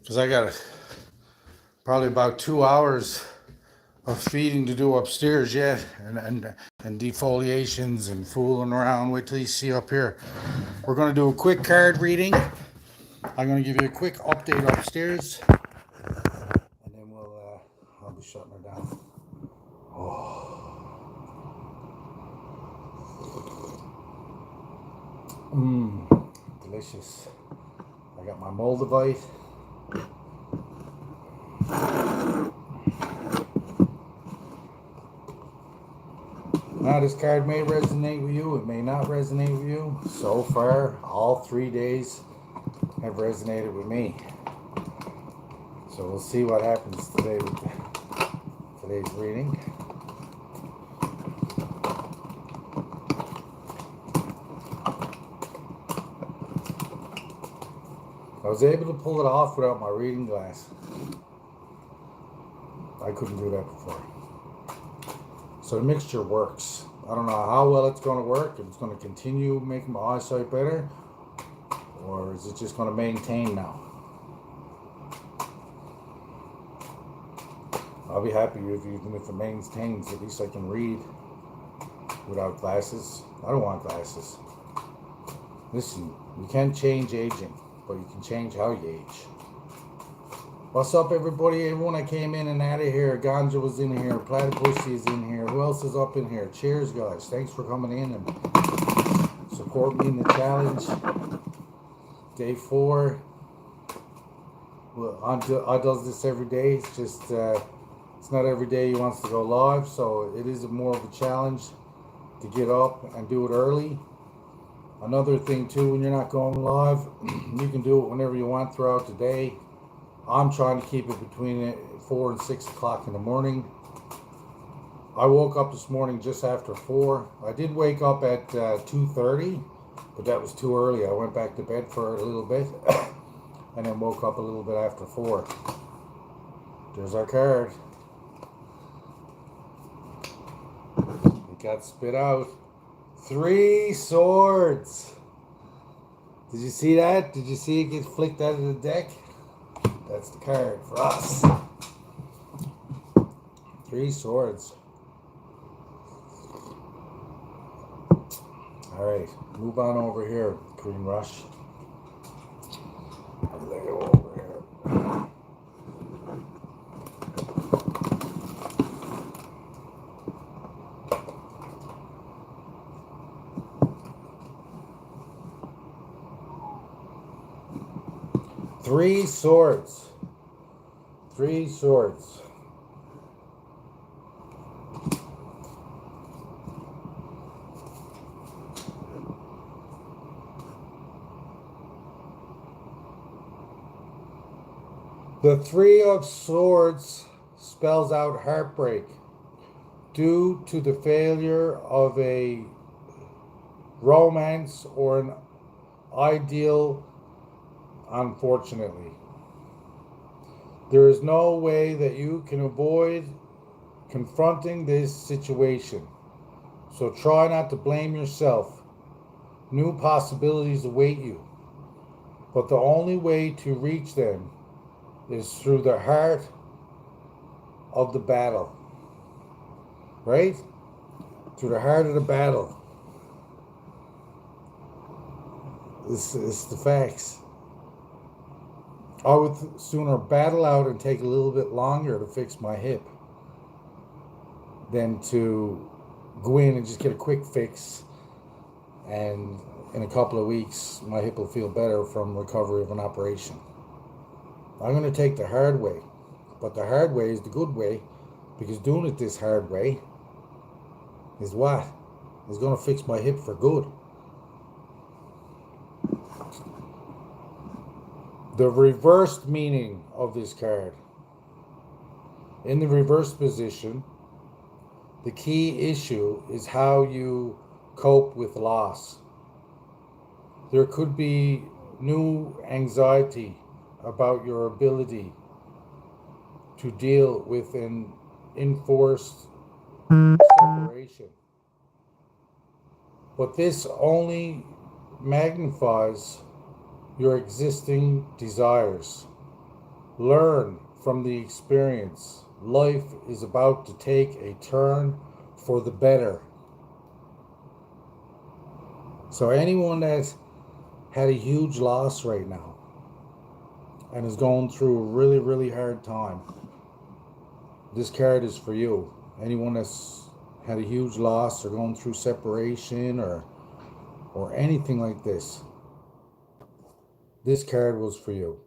Because I got probably about 2 hours of feeding to do upstairs yet, and defoliations and fooling around. Wait till you see up here. We're going to do a quick card reading. I'm going to give you a quick update upstairs, and then I'll be shutting her down. Delicious. I got my Moldavite. Now, this card may resonate with you, it may not resonate with you. So far, all 3 days have resonated with me. So we'll see what happens today with today's reading. I was able to pull it off without my reading glass. I couldn't do that before. So the mixture works. I don't know how well it's going to work. If it's going to continue making my eyesight better, or is it just going to maintain now? I'll be happy even if it maintains. At least I can read without glasses. I don't want glasses. Listen, you can't change aging, but you can change how you age. What's up, everybody? Everyone that came in and out of here. Ganja was in here. Platypus is in here. Who else is up in here? Cheers, guys. Thanks for coming in and support me in the challenge. Day 4. Well, I does this every day. It's just it's not every day he wants to go live, so it is more of a challenge to get up and do it early. Another thing too, when you're not going live, you can do it whenever you want throughout the day. I'm trying to keep it between 4 and 6 o'clock in the morning. I woke up this morning just after 4. I did wake up at 2:30, but that was too early. I went back to bed for a little bit and then woke up a little bit after 4. There's our card. It got spit out. 3 swords. Did you see that? Did you see it get flicked out of the deck? That's the card for us. 3 swords. Alright, move on over here, Green Rush. I'll lay it over here. Three swords. 3 swords. The 3 of swords spells out heartbreak due to the failure of a romance or an ideal. Unfortunately, there is no way that you can avoid confronting this situation. So try not to blame yourself. New possibilities await you. But the only way to reach them is through the heart of the battle, right? Through the heart of the battle. This is the facts. I would sooner battle out and take a little bit longer to fix my hip than to go in and just get a quick fix, and in a couple of weeks my hip will feel better from recovery of an operation. I'm going to take the hard way, but the hard way is the good way, because doing it this hard way is what is going to fix my hip for good. The reversed meaning of this card. In the reversed position, the key issue is how you cope with loss. There could be new anxiety about your ability to deal with an enforced separation. But this only magnifies your existing desires. Learn from the experience. Life is about to take a turn for the better. So anyone that's had a huge loss right now and is going through a really, really hard time, this card is for you. Anyone that's had a huge loss or going through separation or anything like this card was for you.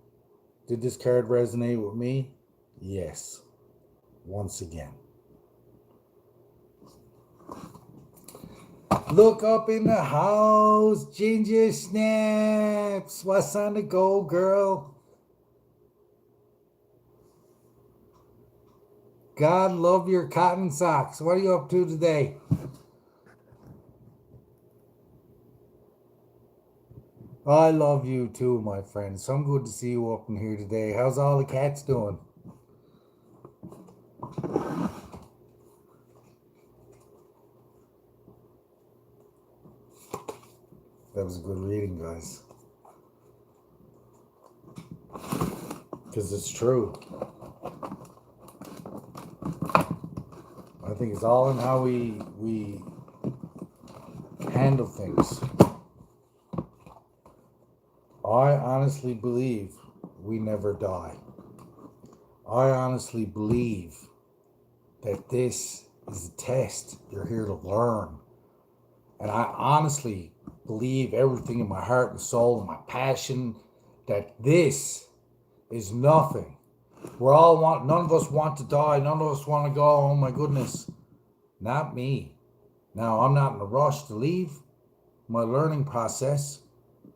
Did this card resonate with me? Yes. Once again. Look up in the house, Ginger Snaps. What's on the go, girl? God love your cotton socks. What are you up to today? I love you too, my friend. So good to see you up in here today. How's all the cats doing? That was a good reading, guys. Because it's true. I think it's all in how we handle things. I honestly believe we never die. I honestly believe that this is a test. You're here to learn. And I honestly believe everything in my heart and soul and my passion that this is nothing. None of us want to die. None of us want to go, oh my goodness. Not me. Now, I'm not in a rush to leave my learning process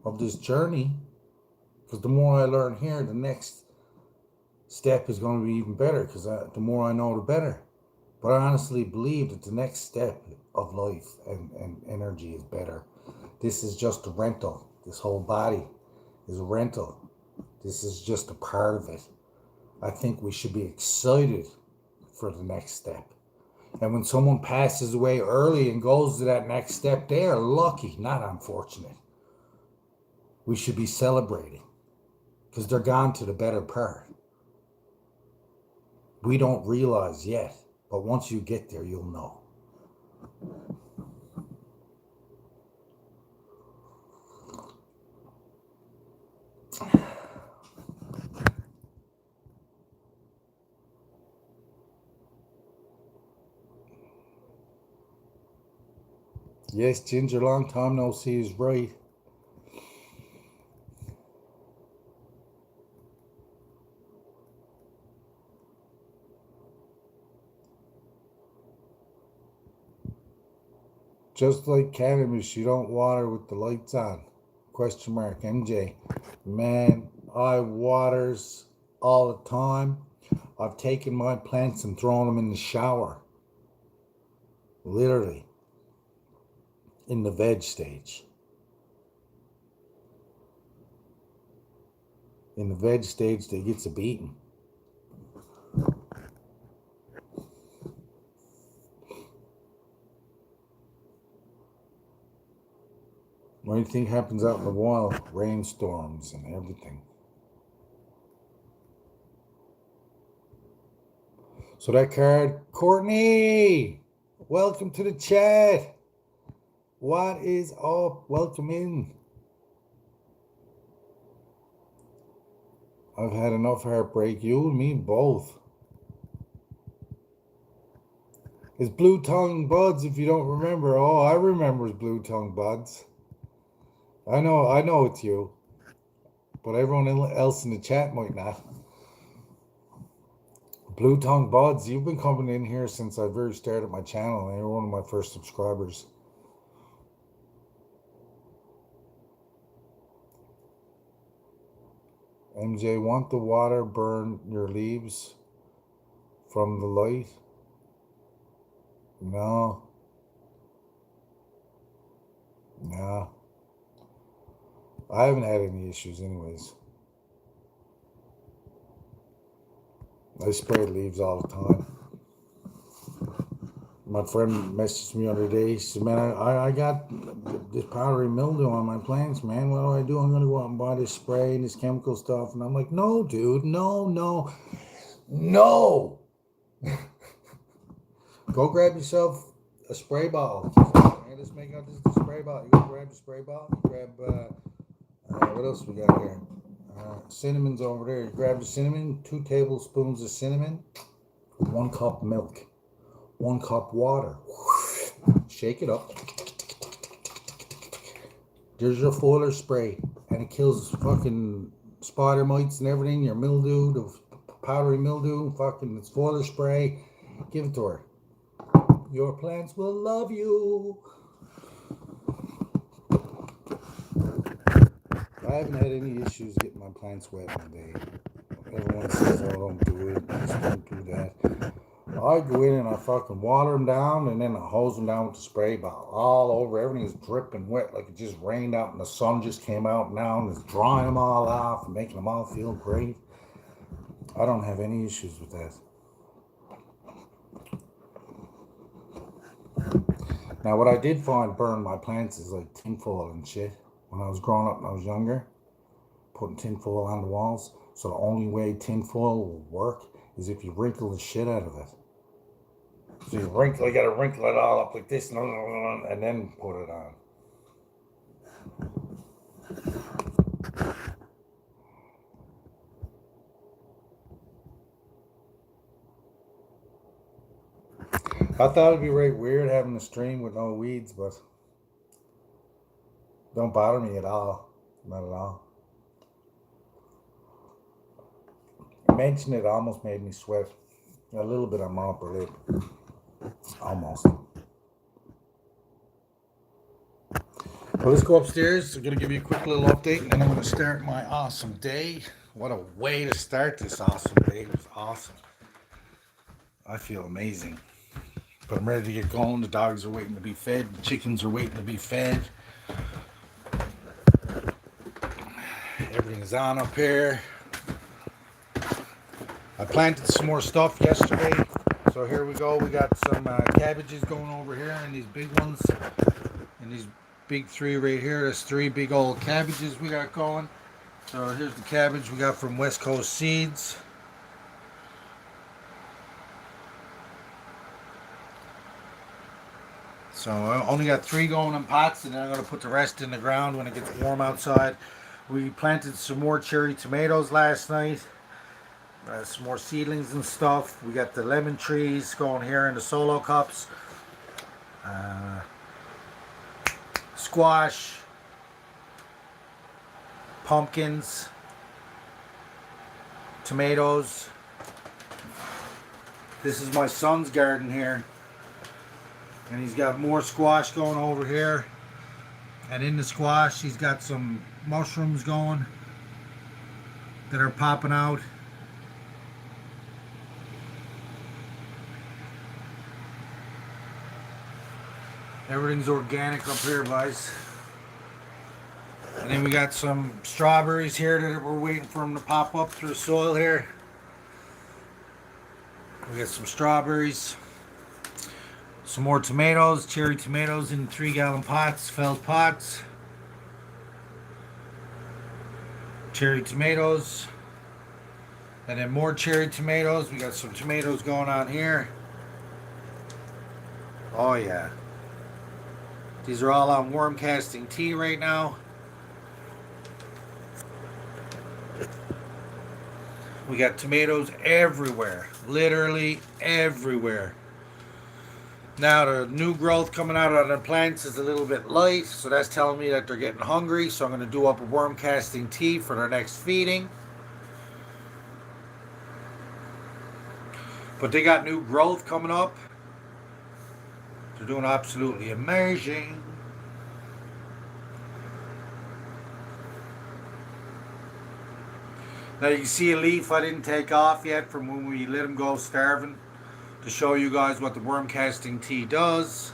of this journey, because the more I learn here, the next step is going to be even better, because the more I know, the better. But I honestly believe that the next step of life and energy is better. This is just a rental. This whole body is a rental. This is just a part of it. I think we should be excited for the next step. And when someone passes away early and goes to that next step, they are lucky, not unfortunate. We should be celebrating, because they're gone to the better part. We don't realize yet, but once you get there, you'll know. Yes, Ginger, long time no see is right. Just like cannabis, you don't water with the lights on. Question mark, MJ. Man, I waters all the time. I've taken my plants and thrown them in the shower. Literally. In the veg stage. In the veg stage, they gets a beating. What do you think happens out in the wild? Rainstorms and everything. So that card, Courtney, welcome to the chat. What is up? Welcome in. I've had enough heartbreak. You and me both. It's Blue Tongue Buds, if you don't remember. Oh, I remember it's Blue Tongue Buds. I know it's you. But everyone else in the chat might not. Blue Tongue Buds, you've been coming in here since I very started my channel, and you're one of my first subscribers. MJ, want the water burn your leaves from the light? No. I haven't had any issues anyways. I spray leaves all the time. My friend messaged me the other day. He said, man, I got this powdery mildew on my plants, man. What do? I'm going to go out and buy this spray and this chemical stuff. And I'm like, no, dude, no. Go grab yourself a spray bottle. Okay, let's make out this spray bottle. You go grab the spray bottle. You grab, what else we got here? Cinnamon's over there. You grab the cinnamon, 2 tablespoons of cinnamon, 1 cup milk, 1 cup water. Shake it up. There's your foliar spray, and it kills fucking spider mites and everything. Your mildew, the powdery mildew, fucking it's foliar spray. Give it to her. Your plants will love you. I haven't had any issues getting my plants wet in a day. Everyone says, oh, don't do it. Just don't do that. I go in and I fucking water them down, and then I hose them down with the spray bottle all over. Everything's dripping wet like it just rained out and the sun just came out now and it's drying them all off and making them all feel great. I don't have any issues with that. Now, what I did find burn my plants is like tinfoil and shit. When I was growing up and I was younger, putting tinfoil on the walls. So the only way tinfoil will work is if you wrinkle the shit out of it. So you gotta wrinkle it all up like this and then put it on. I thought it'd be right weird having a stream with no weeds, but don't bother me at all. Not at all. Mentioning it almost made me sweat. A little bit on my upper lip. Almost. Well, let's go upstairs. I'm going to give you a quick little update, and then I'm going to start my awesome day. What a way to start this awesome day. It was awesome. I feel amazing. But I'm ready to get going. The dogs are waiting to be fed. The chickens are waiting to be fed. Everything is on up here. I planted some more stuff yesterday. So here we go. We got some cabbages going over here, and these big ones. And these big 3 right here. There's 3 big old cabbages we got going. So here's the cabbage we got from West Coast Seeds. So I only got 3 going in pots, and then I'm going to put the rest in the ground when it gets warm outside. We planted some more cherry tomatoes last night. Some more seedlings and stuff. We got the lemon trees going here in the solo cups. Squash. Pumpkins. Tomatoes. This is my son's garden here. And he's got more squash going over here. And in the squash, he's got some mushrooms going that are popping out. Everything's organic up here, guys. And then we got some strawberries here that we're waiting for them to pop up through the soil here. We got some strawberries. Some more tomatoes, cherry tomatoes in 3-gallon pots, felt pots. cherry tomatoes. And then more cherry tomatoes. We got some tomatoes going on here. Oh yeah. These are all on worm casting tea right now. We got tomatoes everywhere. Literally everywhere. Now the new growth coming out on the plants is a little bit light, so that's telling me that they're getting hungry. So I'm going to do up a worm casting tea for their next feeding. But they got new growth coming up. They're doing absolutely amazing. Now you can see a leaf I didn't take off yet from when we let them go starving, to show you guys what the worm casting tea does.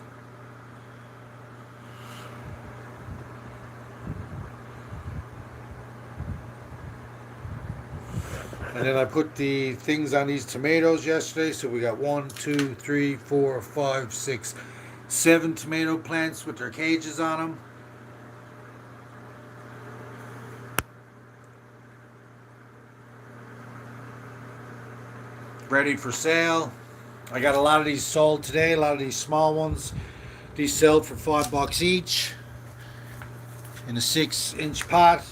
And then I put the things on these tomatoes yesterday. So we got 1, 2, 3, 4, 5, 6, 7 tomato plants with their cages on them. Ready for sale. I got a lot of these sold today, a lot of these small ones. These sell for $5 each in a 6-inch pot.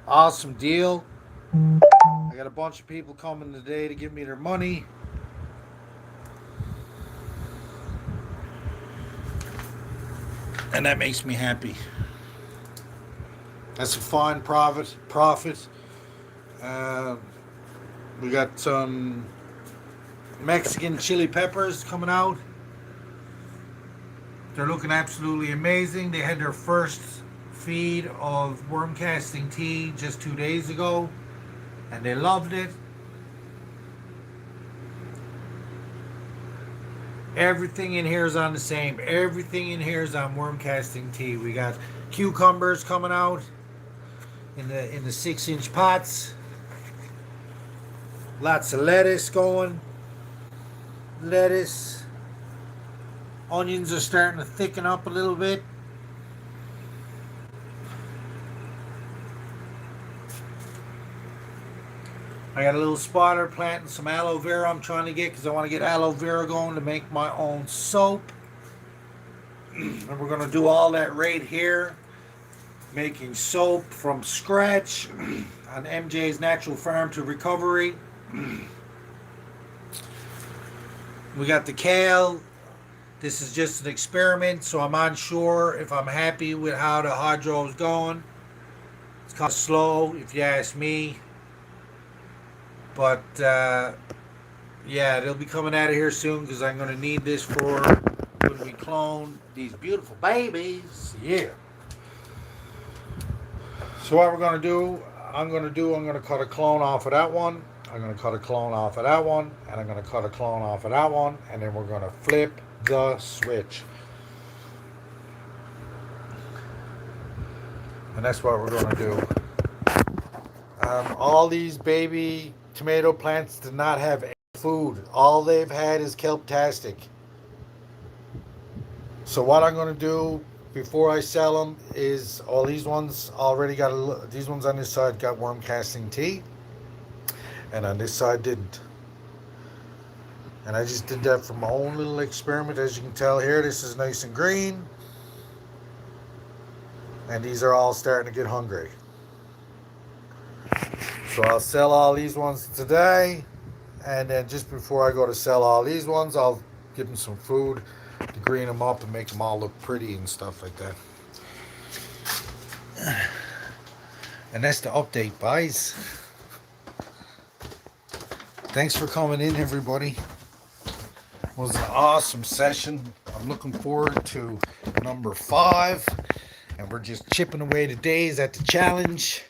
Awesome deal. I got a bunch of people coming today to give me their money. And that makes me happy. That's a fine profit. We got some Mexican chili peppers coming out. They're looking absolutely amazing. They had their first feed of worm casting tea just 2 days ago, and they loved it. Everything in here is on the same. Everything in here is on worm casting tea. We got cucumbers coming out in the 6-inch pots. Lots of lettuce going. Lettuce. Onions are starting to thicken up a little bit. I got a little spotter plant and some aloe vera I'm trying to get, because I want to get aloe vera going to make my own soap. And we're going to do all that right here, making soap from scratch on MJ's Natural Farm to Recovery. We got the kale. This is just an experiment, so I'm unsure if I'm happy with how the hydro is going. It's kind of slow, if you ask me. But, yeah, they'll be coming out of here soon, because I'm going to need this for when we clone these beautiful babies. Yeah. So what we're going to do, I'm going to cut a clone off of that one. I'm going to cut a clone off of that one. And I'm going to cut a clone off of that one. And then we're going to flip the switch. And that's what we're going to do. All these baby tomato plants did not have any food. All they've had is kelptastic. So what I'm going to do before I sell them is, all these ones already got these ones on this side got worm casting tea, and on this side didn't. And I just did that for my own little experiment. As you can tell here, this is nice and green, and these are all starting to get hungry. So I'll sell all these ones today, and then just before I go to sell all these ones, I'll give them some food to green them up and make them all look pretty and stuff like that. And that's the update, guys. Thanks for coming in, everybody. It was an awesome session. I'm looking forward to number 5, and we're just chipping away the days at the challenge.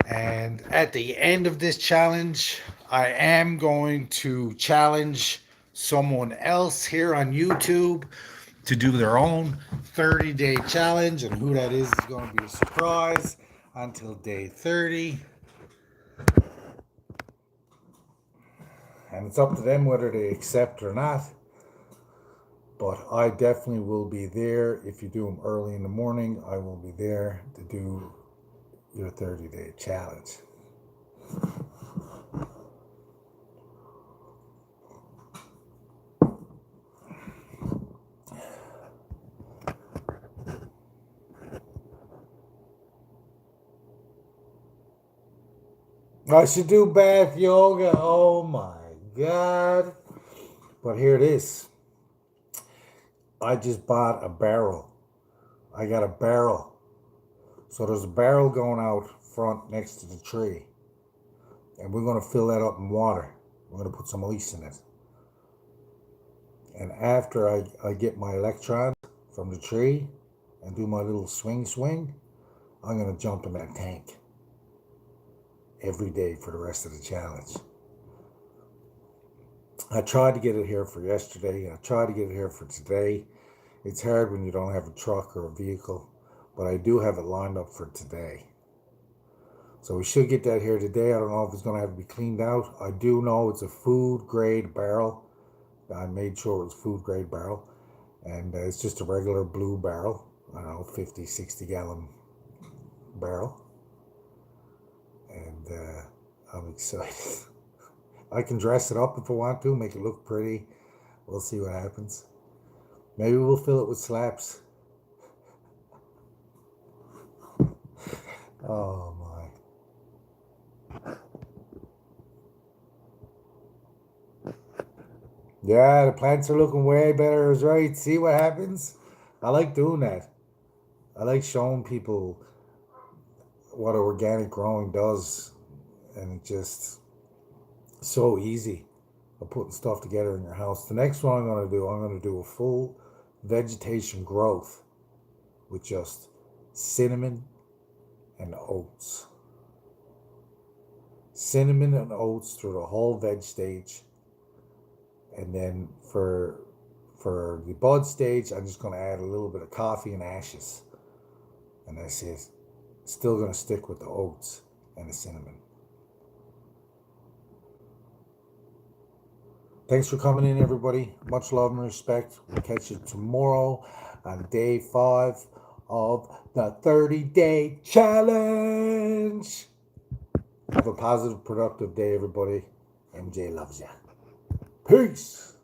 And at the end of this challenge, I am going to challenge someone else here on YouTube to do their own 30-day challenge, and who that is going to be a surprise until day 30. And it's up to them whether they accept or not. But I definitely will be there. If you do them early in the morning, I will be there to do your 30-day challenge. I should do bath yoga. Oh my God. But here it is. I just bought a barrel. I got a barrel. So there's a barrel going out front next to the tree. And we're going to fill that up in water. We're going to put some ice in it. And after I get my electrons from the tree and do my little swing, I'm going to jump in that tank every day for the rest of the challenge. I tried to get it here for yesterday. I tried to get it here for today. It's hard when you don't have a truck or a vehicle, but I do have it lined up for today. So we should get that here today. I don't know if it's going to have to be cleaned out. I do know it's a food grade barrel. I made sure it was food grade barrel. And it's just a regular blue barrel. I don't know, 50, 60 gallon barrel. And I'm excited. I can dress it up if I want to, make it look pretty. We'll see what happens. Maybe we'll fill it with slaps. Oh my. Yeah, the plants are looking way better, is right. See what happens? I like doing that. I like showing people what organic growing does. And it's just so easy of putting stuff together in your house. The next one I'm going to do a full vegetation growth with just cinnamon and oats. Cinnamon and oats through the whole veg stage. And then for the bud stage, I'm just going to add a little bit of coffee and ashes. And that's it. Still going to stick with the oats and the cinnamon. Thanks for coming in, everybody. Much love and respect. We'll catch you tomorrow on day 5 of the 30-day challenge. Have a positive, productive day, everybody. MJ loves ya. Peace.